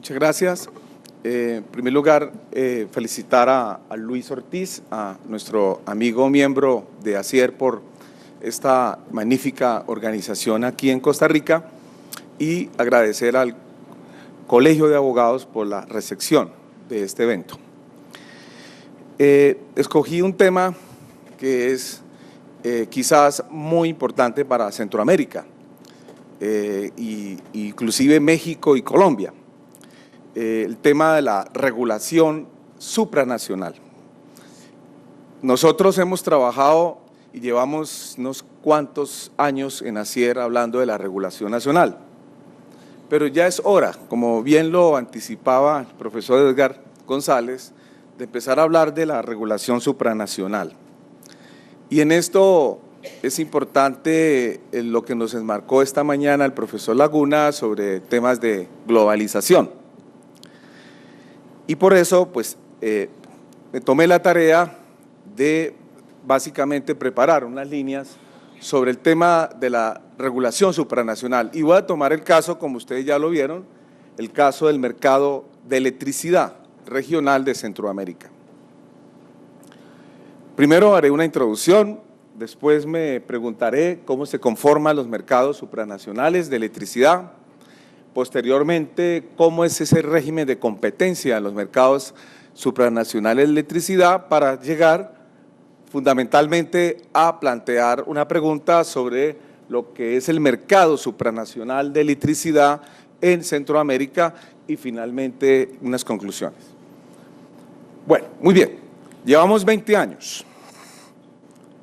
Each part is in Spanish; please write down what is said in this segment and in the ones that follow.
Muchas gracias. En primer lugar, felicitar a Luis Ortiz, a nuestro amigo miembro de ASIER por esta magnífica organización aquí en Costa Rica y agradecer al Colegio de Abogados por la recepción de este evento. Escogí un tema que es quizás muy importante para Centroamérica, inclusive México y Colombia. El tema de la regulación supranacional. Nosotros hemos trabajado y llevamos unos cuantos años en ASIER hablando de la regulación nacional, pero ya es hora, como bien lo anticipaba el profesor Edgar González, de empezar a hablar de la regulación supranacional. Y en esto es importante lo que nos enmarcó esta mañana el profesor Laguna sobre temas de globalización. Y por eso, pues, me tomé la tarea de básicamente preparar unas líneas sobre el tema de la regulación supranacional. Y voy a tomar el caso, como ustedes ya lo vieron, el caso del mercado de electricidad regional de Centroamérica. Primero haré una introducción, después me preguntaré cómo se conforman los mercados supranacionales de electricidad. Posteriormente, cómo es ese régimen de competencia en los mercados supranacionales de electricidad para llegar fundamentalmente a plantear una pregunta sobre lo que es el mercado supranacional de electricidad en Centroamérica y finalmente unas conclusiones. Bueno, muy bien, llevamos 20 años.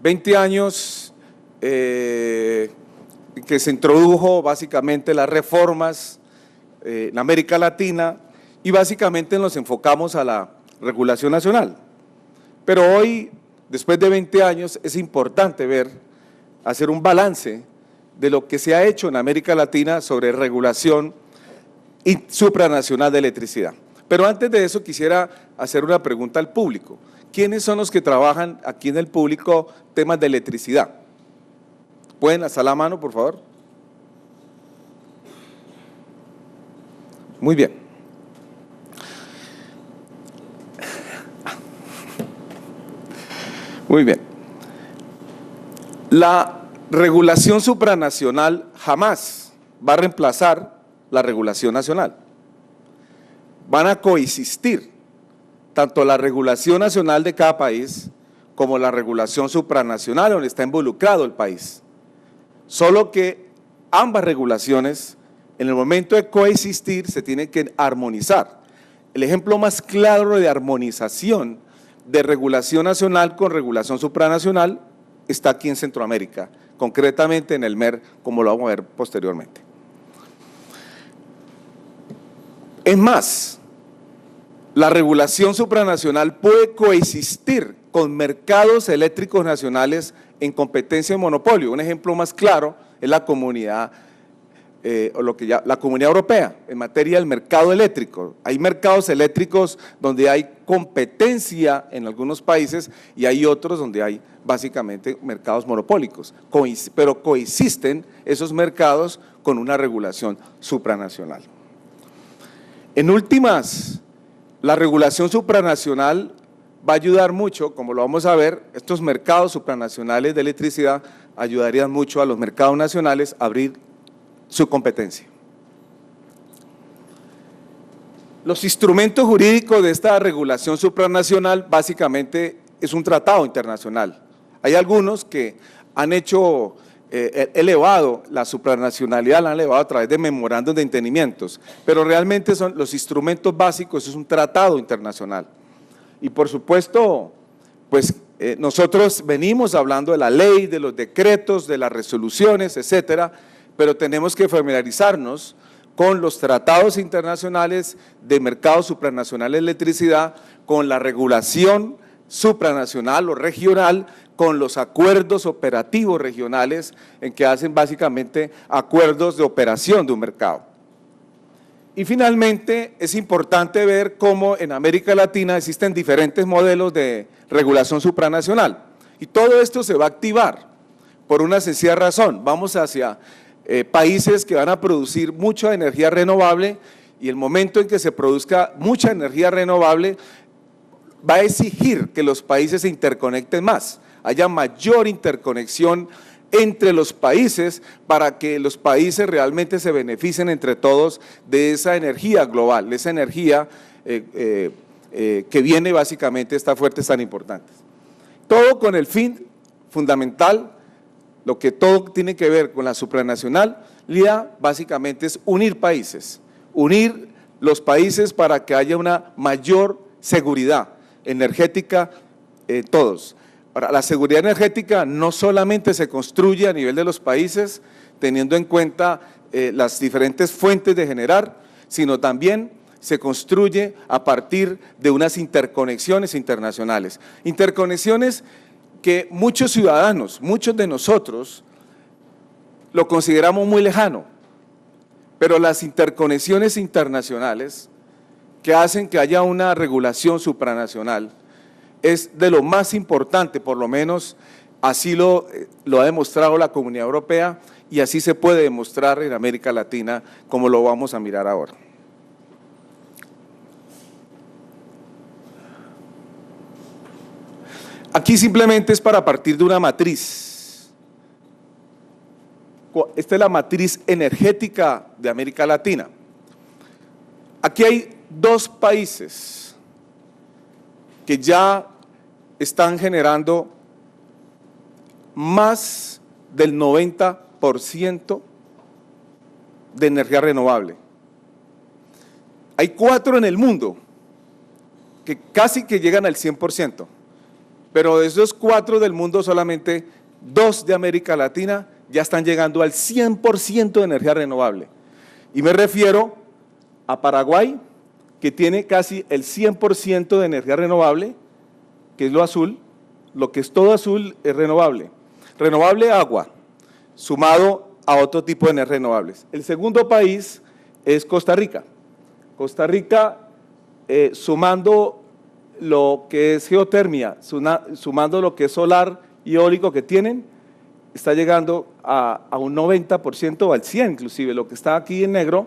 20 años que se introdujo básicamente las reformas en América Latina y básicamente nos enfocamos a la regulación nacional. Pero hoy, después de 20 años, es importante hacer un balance de lo que se ha hecho en América Latina sobre regulación supranacional de electricidad. Pero antes de eso quisiera hacer una pregunta al público. ¿Quiénes son los que trabajan aquí en el público temas de electricidad? ¿Pueden alzar la mano, por favor? Muy bien. Muy bien. La regulación supranacional jamás va a reemplazar la regulación nacional. Van a coexistir tanto la regulación nacional de cada país como la regulación supranacional donde está involucrado el país. Solo que ambas regulaciones, en el momento de coexistir, se tienen que armonizar. El ejemplo más claro de armonización de regulación nacional con regulación supranacional está aquí en Centroamérica, concretamente en el MER, como lo vamos a ver posteriormente. Es más, la regulación supranacional puede coexistir con mercados eléctricos nacionales en competencia de monopolio. Un ejemplo más claro es la comunidad la Comunidad Europea en materia del mercado eléctrico. Hay mercados eléctricos donde hay competencia en algunos países y hay otros donde hay básicamente mercados monopólicos, pero coexisten esos mercados con una regulación supranacional. En últimas, la regulación supranacional va a ayudar mucho, como lo vamos a ver, estos mercados supranacionales de electricidad ayudarían mucho a los mercados nacionales a abrir su competencia. Los instrumentos jurídicos de esta regulación supranacional básicamente es un tratado internacional. Hay algunos que han hecho elevado la supranacionalidad, la han elevado a través de memorándum de entendimientos, pero realmente son los instrumentos básicos, es un tratado internacional. Y por supuesto, pues nosotros venimos hablando de la ley, de los decretos, de las resoluciones, etcétera, pero tenemos que familiarizarnos con los tratados internacionales de mercado supranacional de electricidad, con la regulación supranacional o regional, con los acuerdos operativos regionales en que hacen básicamente acuerdos de operación de un mercado. Y finalmente es importante ver cómo en América Latina existen diferentes modelos de regulación supranacional y todo esto se va a activar por una sencilla razón. Vamos hacia países que van a producir mucha energía renovable y el momento en que se produzca mucha energía renovable va a exigir que los países se interconecten más, haya mayor interconexión entre los países para que los países realmente se beneficien entre todos de esa energía global, de esa energía que viene básicamente de estas fuentes tan importantes. Todo con el fin fundamental, lo que todo tiene que ver con la supranacionalidad, básicamente es unir países, unir los países para que haya una mayor seguridad energética todos. Ahora, la seguridad energética no solamente se construye a nivel de los países, teniendo en cuenta las diferentes fuentes de generar, sino también se construye a partir de unas interconexiones internacionales. Interconexiones que muchos ciudadanos, muchos de nosotros, lo consideramos muy lejano, pero las interconexiones internacionales que hacen que haya una regulación supranacional es de lo más importante, por lo menos así lo ha demostrado la Comunidad Europea y así se puede demostrar en América Latina, como lo vamos a mirar ahora. Aquí simplemente es para partir de una matriz. Esta es la matriz energética de América Latina. Aquí hay dos países que ya están generando más del 90% de energía renovable. Hay 4 en el mundo que casi que llegan al 100%. Pero de esos 4 del mundo, solamente 2 de América Latina ya están llegando al 100% de energía renovable. Y me refiero a Paraguay, que tiene casi el 100% de energía renovable, que es lo azul, lo que es todo azul es renovable. Renovable agua, sumado a otro tipo de energías renovables. El segundo país es Costa Rica. Costa Rica, sumando lo que es geotermia, sumando lo que es solar y eólico que tienen, está llegando a un 90% o al 100% inclusive. Lo que está aquí en negro,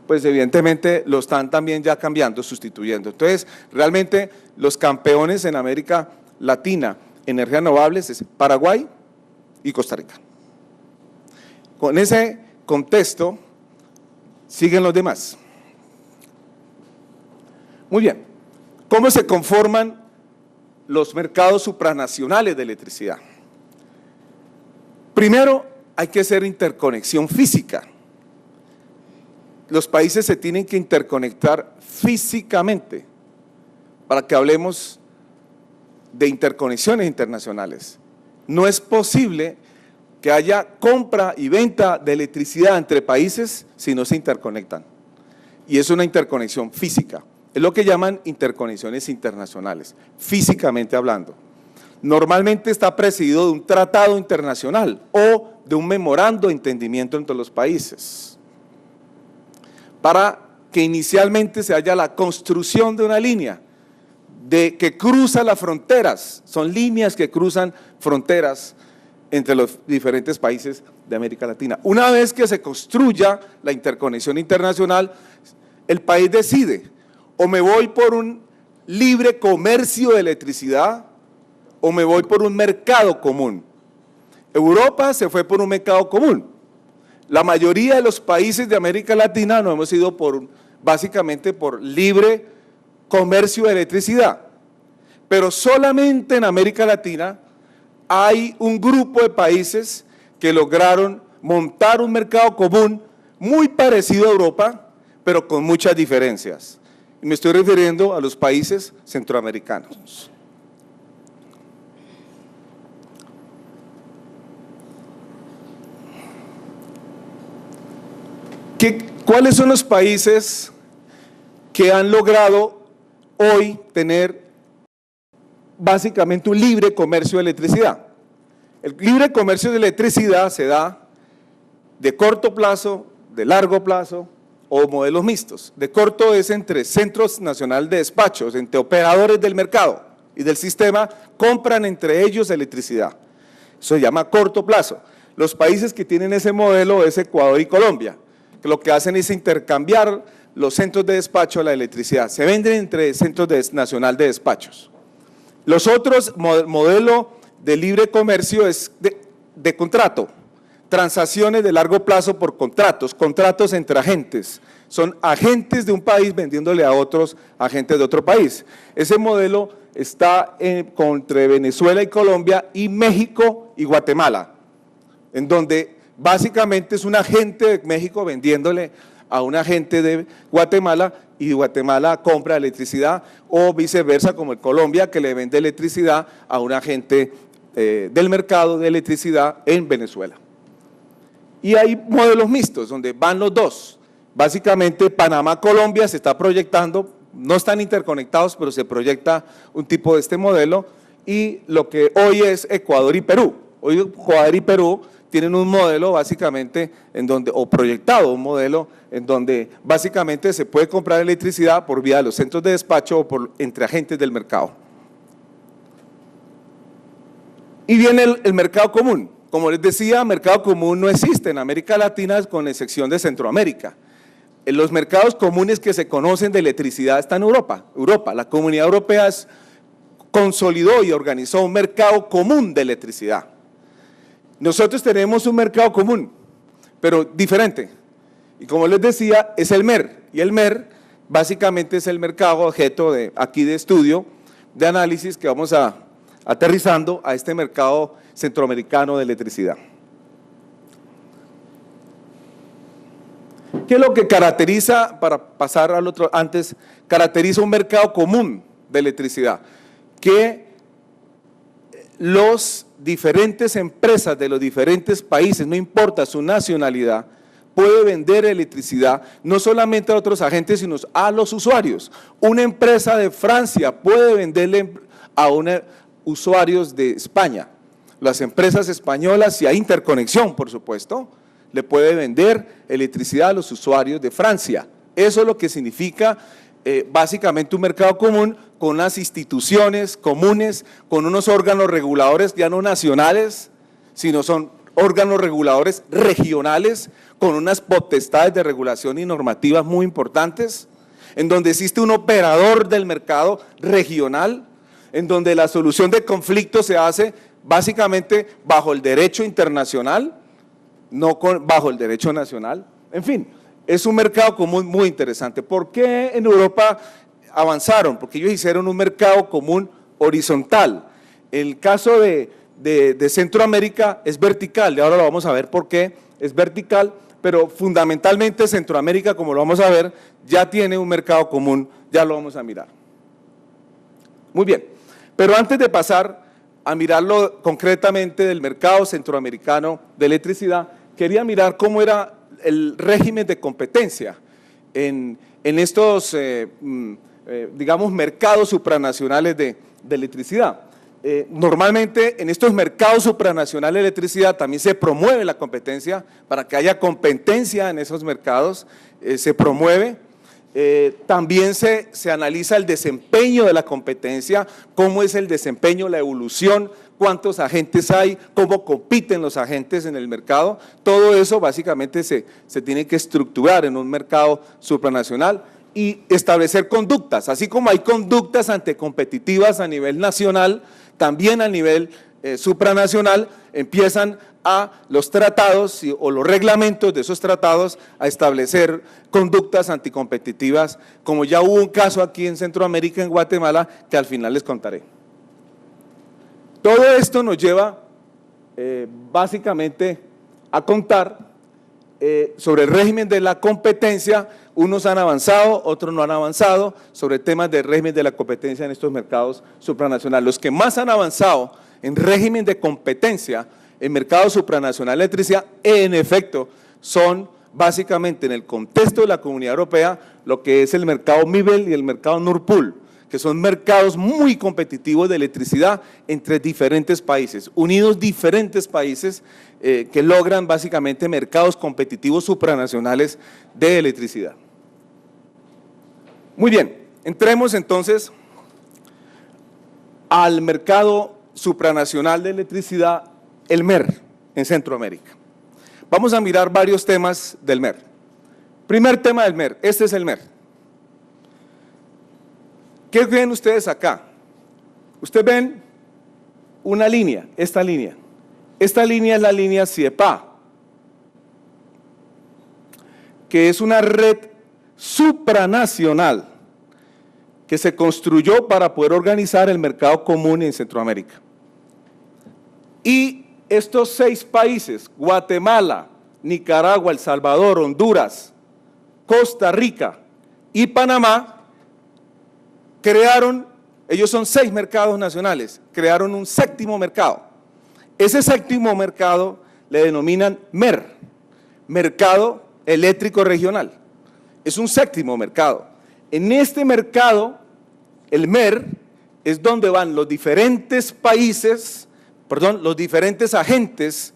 pues evidentemente lo están también ya cambiando, sustituyendo. Entonces, realmente los campeones en América Latina en energías renovables es Paraguay y Costa Rica. Con ese contexto, siguen los demás. Muy bien. ¿Cómo se conforman los mercados supranacionales de electricidad? Primero, hay que hacer interconexión física. Los países se tienen que interconectar físicamente para que hablemos de interconexiones internacionales. No es posible que haya compra y venta de electricidad entre países si no se interconectan. Y es una interconexión física. Es lo que llaman interconexiones internacionales, físicamente hablando. Normalmente está precedido de un tratado internacional o de un memorando de entendimiento entre los países, para que inicialmente se haya la construcción de una línea que cruza las fronteras. Son líneas que cruzan fronteras entre los diferentes países de América Latina. Una vez que se construya la interconexión internacional, el país decide: o me voy por un libre comercio de electricidad o me voy por un mercado común. Europa se fue por un mercado común. La mayoría de los países de América Latina nos hemos ido básicamente por libre comercio de electricidad. Pero solamente en América Latina hay un grupo de países que lograron montar un mercado común muy parecido a Europa, pero con muchas diferencias. Y me estoy refiriendo a los países centroamericanos. ¿Cuáles son los países que han logrado hoy tener básicamente un libre comercio de electricidad? El libre comercio de electricidad se da de corto plazo, de largo plazo o modelos mixtos. De corto es entre centros nacionales de despachos, entre operadores del mercado y del sistema, compran entre ellos electricidad. Eso se llama corto plazo. Los países que tienen ese modelo es Ecuador y Colombia, que lo que hacen es intercambiar los centros de despacho de la electricidad. Se venden entre centros nacional de despachos. Los otros, modelo de libre comercio es de contrato, transacciones de largo plazo por contratos entre agentes. Son agentes de un país vendiéndole a otros agentes de otro país. Ese modelo está entre Venezuela y Colombia y México y Guatemala, en donde básicamente es un agente de México vendiéndole a un agente de Guatemala y Guatemala compra electricidad, o viceversa, como en Colombia, que le vende electricidad a un agente del mercado de electricidad en Venezuela. Y hay modelos mixtos donde van los dos. Básicamente Panamá-Colombia se está proyectando, no están interconectados, pero se proyecta un tipo de este modelo, y lo que hoy es Ecuador y Perú. Hoy Ecuador y Perú tienen un modelo básicamente en donde, o proyectado un modelo en donde básicamente se puede comprar electricidad por vía de los centros de despacho o entre agentes del mercado. Y viene el mercado común. Como les decía, mercado común no existe en América Latina con excepción de Centroamérica. Los mercados comunes que se conocen de electricidad están en Europa. La Comunidad Europea consolidó y organizó un mercado común de electricidad. Nosotros tenemos un mercado común, pero diferente. Y como les decía, es el MER. Y el MER básicamente es el mercado objeto de estudio, de análisis que vamos aterrizando a este mercado centroamericano de electricidad. ¿Qué es lo que caracteriza, para pasar al otro antes, caracteriza un mercado común de electricidad? Que los diferentes empresas de los diferentes países, no importa su nacionalidad, puede vender electricidad no solamente a otros agentes, sino a los usuarios. Una empresa de Francia puede venderle a usuarios de España. Las empresas españolas, si hay interconexión, por supuesto, le puede vender electricidad a los usuarios de Francia. Eso es lo que significa básicamente un mercado común, con unas instituciones comunes, con unos órganos reguladores ya no nacionales, sino son órganos reguladores regionales, con unas potestades de regulación y normativas muy importantes, en donde existe un operador del mercado regional, en donde la solución de conflictos se hace básicamente bajo el derecho internacional, no bajo el derecho nacional. En fin, es un mercado común muy interesante. ¿Por qué en Europa avanzaron? Porque ellos hicieron un mercado común horizontal. El caso de Centroamérica es vertical, y ahora lo vamos a ver por qué es vertical, pero fundamentalmente Centroamérica, como lo vamos a ver, ya tiene un mercado común, ya lo vamos a mirar. Muy bien, pero antes de pasar a mirarlo concretamente del mercado centroamericano de electricidad, quería mirar cómo era el régimen de competencia en estos, digamos, mercados supranacionales de electricidad. Normalmente en estos mercados supranacionales de electricidad también se promueve la competencia, para que haya competencia en esos mercados, se promueve. También se analiza el desempeño de la competencia, cómo es el desempeño, la evolución, cuántos agentes hay, cómo compiten los agentes en el mercado. Todo eso básicamente se tiene que estructurar en un mercado supranacional y establecer conductas, así como hay conductas anticompetitivas a nivel nacional, también a nivel supranacional empiezan a los tratados o los reglamentos de esos tratados a establecer conductas anticompetitivas, como ya hubo un caso aquí en Centroamérica, en Guatemala, que al final les contaré. Todo esto nos lleva básicamente a contar sobre el régimen de la competencia. Unos han avanzado, otros no han avanzado, sobre temas del régimen de la competencia en estos mercados supranacionales. Los que más han avanzado en régimen de competencia en mercado supranacional de electricidad, en efecto, son básicamente en el contexto de la Comunidad Europea lo que es el mercado MIBEL y el mercado Nord Pool, que son mercados muy competitivos de electricidad entre diferentes países, unidos diferentes países que logran básicamente mercados competitivos supranacionales de electricidad. Muy bien, entremos entonces al mercado supranacional de electricidad, el MER, en Centroamérica. Vamos a mirar varios temas del MER. Primer tema del MER, este es el MER. ¿Qué ven ustedes acá? Ustedes ven una línea, esta línea. Esta línea es la línea CIEPA, que es una red supranacional que se construyó para poder organizar el mercado común en Centroamérica. Y estos 6 países, Guatemala, Nicaragua, El Salvador, Honduras, Costa Rica y Panamá, crearon, ellos son 6 mercados nacionales, crearon un 7º mercado. Ese 7º mercado le denominan MER, Mercado Eléctrico Regional. Es un 7º mercado. En este mercado, el MER, es donde van los diferentes países, los diferentes agentes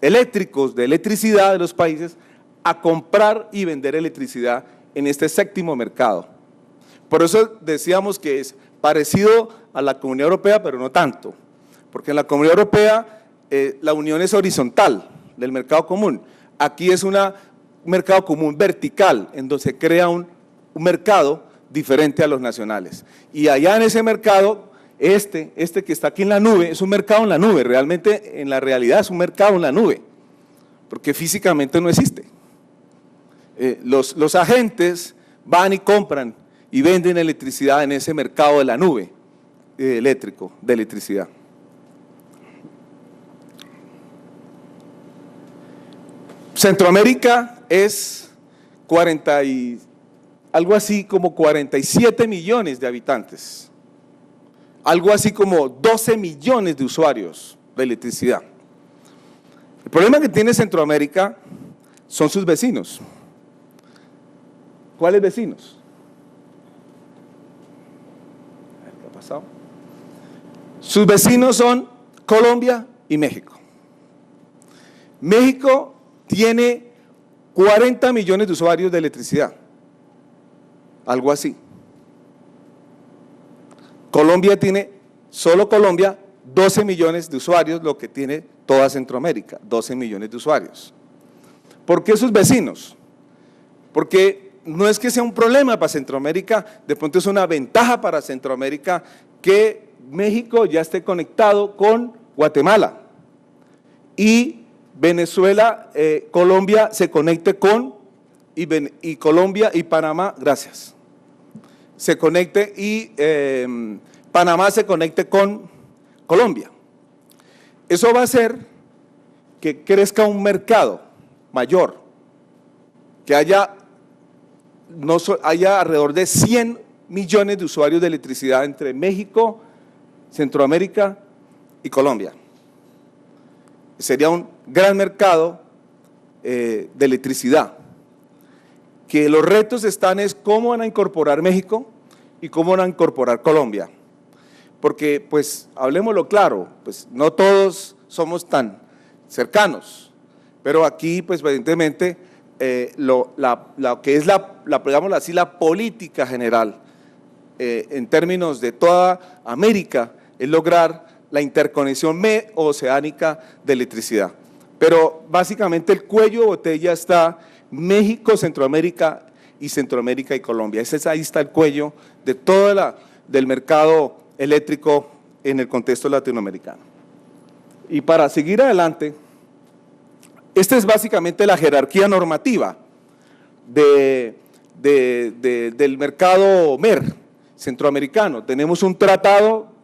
eléctricos de electricidad de los países a comprar y vender electricidad en este 7º mercado. Por eso decíamos que es parecido a la Comunidad Europea, pero no tanto, porque en la Comunidad Europea la unión es horizontal del mercado común. Aquí es un mercado común vertical, en donde se crea un mercado diferente a los nacionales. Y allá en ese mercado, este que está aquí en la nube, es un mercado en la nube, realmente en la realidad es un mercado en la nube, porque físicamente no existe. Los agentes van y compran y venden electricidad en ese mercado de la nube eléctrico, de electricidad. Centroamérica es algo así como 47 millones de habitantes, algo así como 12 millones de usuarios de electricidad. El problema que tiene Centroamérica son sus vecinos. ¿Cuáles vecinos? ¿Qué ha pasado? Sus vecinos son Colombia y México. México tiene 40 millones de usuarios de electricidad, algo así. Colombia tiene, solo Colombia, 12 millones de usuarios, lo que tiene toda Centroamérica, 12 millones de usuarios. ¿Por qué sus vecinos? Porque no es que sea un problema para Centroamérica, de pronto es una ventaja para Centroamérica que México ya esté conectado con Guatemala y Venezuela, Colombia se conecte con, y Colombia y Panamá, gracias, se conecte y Panamá se conecte con Colombia. Eso va a hacer que crezca un mercado mayor, que haya alrededor de 100 millones de usuarios de electricidad entre México, Centroamérica y Colombia. Sería un gran mercado de electricidad, que los retos están es cómo van a incorporar México y cómo van a incorporar Colombia, porque pues hablemoslo claro, pues no todos somos tan cercanos, pero aquí pues evidentemente lo que es digámoslo así, la política general en términos de toda América es lograr la interconexión oceánica de electricidad. Pero básicamente el cuello de botella está México, Centroamérica y Colombia. Ahí está el cuello de todo del mercado eléctrico en el contexto latinoamericano. Y para seguir adelante, esta es básicamente la jerarquía normativa del mercado MER centroamericano. Tenemos un tratado,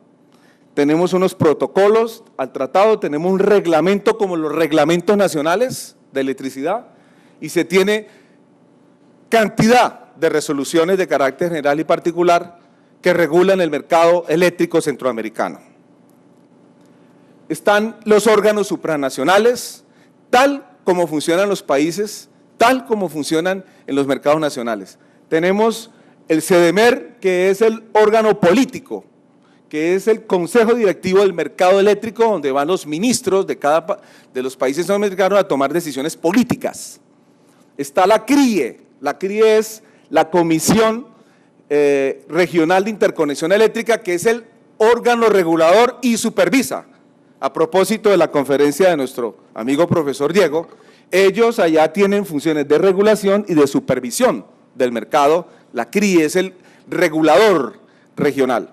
tenemos unos protocolos al tratado, tenemos un reglamento como los reglamentos nacionales de electricidad y se tiene cantidad de resoluciones de carácter general y particular que regulan el mercado eléctrico centroamericano. Están los órganos supranacionales, tal como funcionan los países, tal como funcionan en los mercados nacionales. Tenemos el CDMER, que es el órgano político, que es el Consejo Directivo del Mercado Eléctrico, donde van los ministros de los países centroamericanos a tomar decisiones políticas. Está la CRIE es la Comisión Regional de Interconexión Eléctrica, que es el órgano regulador y supervisa. A propósito de la conferencia de nuestro amigo profesor Diego, ellos allá tienen funciones de regulación y de supervisión del mercado. La CRIE es el regulador regional.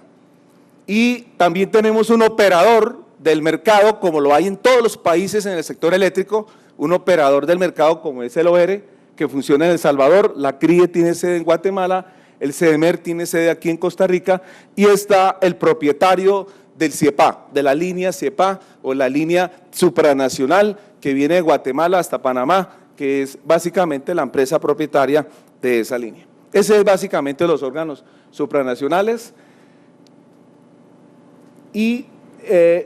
Y también tenemos un operador del mercado, como lo hay en todos los países en el sector eléctrico, un operador del mercado como es el OERE, que funciona en El Salvador, la CRIE tiene sede en Guatemala, el CEDEMER tiene sede aquí en Costa Rica, y está el propietario del CIEPA, de la línea CIEPA o la línea supranacional que viene de Guatemala hasta Panamá, que es básicamente la empresa propietaria de esa línea. Ese es básicamente los órganos supranacionales. Y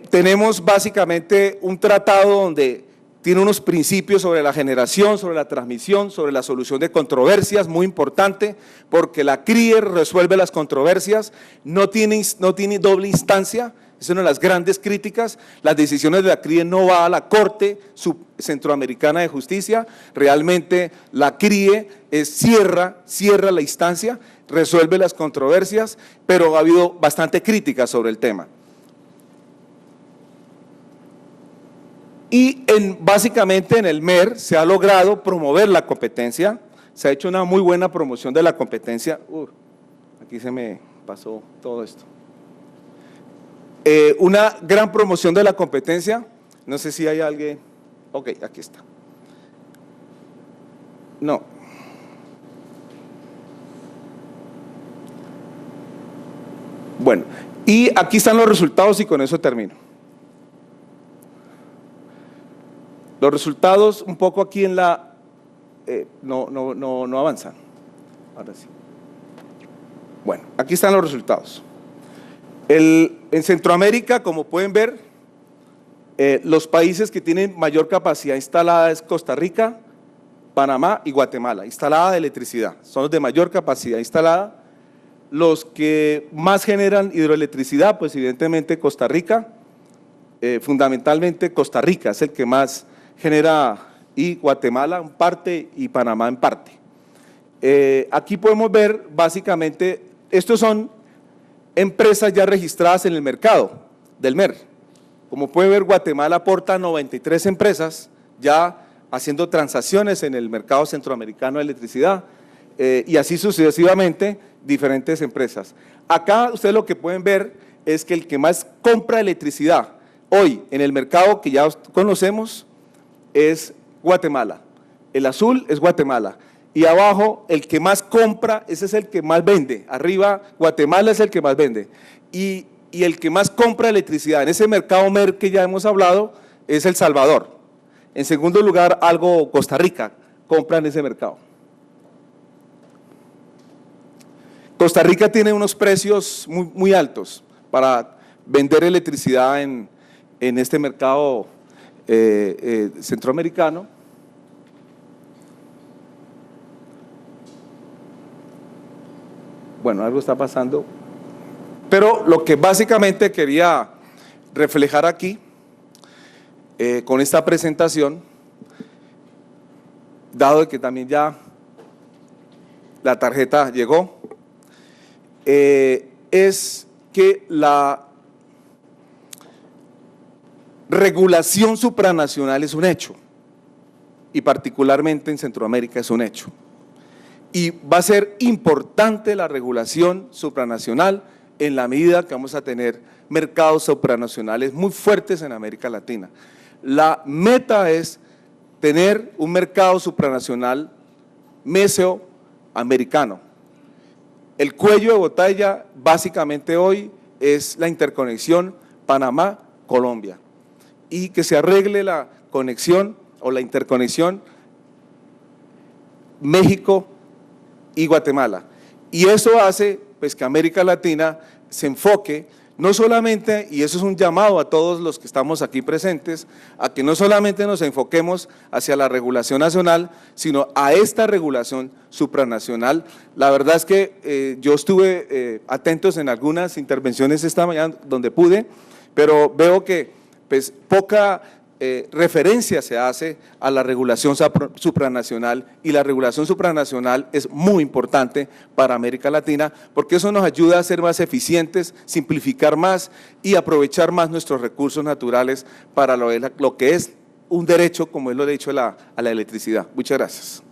tenemos básicamente un tratado donde tiene unos principios sobre la generación, sobre la transmisión, sobre la solución de controversias, muy importante, porque la CRIE resuelve las controversias, no tiene doble instancia, es una de las grandes críticas. Las decisiones de la CRIE no va a la Corte Centroamericana de Justicia, realmente la CRIE cierra la instancia, resuelve las controversias, pero ha habido bastante crítica sobre el tema. Y básicamente en el MER se ha logrado promover la competencia, se ha hecho una muy buena promoción de la competencia. Aquí se me pasó todo esto. Una gran promoción de la competencia, no sé si hay alguien, ok, aquí está. No. Bueno, y aquí están los resultados y con eso termino. Los resultados un poco aquí en la… no avanzan. Ahora sí. Bueno, aquí están los resultados. En Centroamérica, como pueden ver, los países que tienen mayor capacidad instalada es Costa Rica, Panamá y Guatemala, instalada de electricidad, son los de mayor capacidad instalada. Los que más generan hidroelectricidad, pues evidentemente Costa Rica, fundamentalmente Costa Rica es el que más genera, y Guatemala en parte y Panamá en parte. Aquí podemos ver básicamente, estos son empresas ya registradas en el mercado del MER. Como puede ver, Guatemala aporta 93 empresas ya haciendo transacciones en el mercado centroamericano de electricidad y así sucesivamente diferentes empresas. Acá ustedes lo que pueden ver es que el que más compra electricidad hoy en el mercado que ya conocemos es Guatemala. El azul es Guatemala. Y abajo, el que más compra, ese es el que más vende. Arriba, Guatemala es el que más vende. Y el que más compra electricidad en ese mercado MER que ya hemos hablado es El Salvador. En segundo lugar, algo Costa Rica compra en ese mercado. Costa Rica tiene unos precios muy altos para vender electricidad en este mercado centroamericano. Bueno, algo está pasando, pero lo que básicamente quería reflejar aquí con esta presentación, dado que también ya la tarjeta llegó, es que la regulación supranacional es un hecho, y particularmente en Centroamérica es un hecho. Y va a ser importante la regulación supranacional en la medida que vamos a tener mercados supranacionales muy fuertes en América Latina. La meta es tener un mercado supranacional mesoamericano. El cuello de botella básicamente hoy es la interconexión Panamá-Colombia y que se arregle la conexión o la interconexión México y Guatemala. Y eso hace pues que América Latina se enfoque no solamente, y eso es un llamado a todos los que estamos aquí presentes, a que no solamente nos enfoquemos hacia la regulación nacional, sino a esta regulación supranacional. La verdad es que yo estuve atentos en algunas intervenciones esta mañana donde pude, pero veo que pues poca referencia se hace a la regulación supranacional, y la regulación supranacional es muy importante para América Latina porque eso nos ayuda a ser más eficientes, simplificar más y aprovechar más nuestros recursos naturales para lo que es un derecho como es lo derecho a la electricidad. Muchas gracias.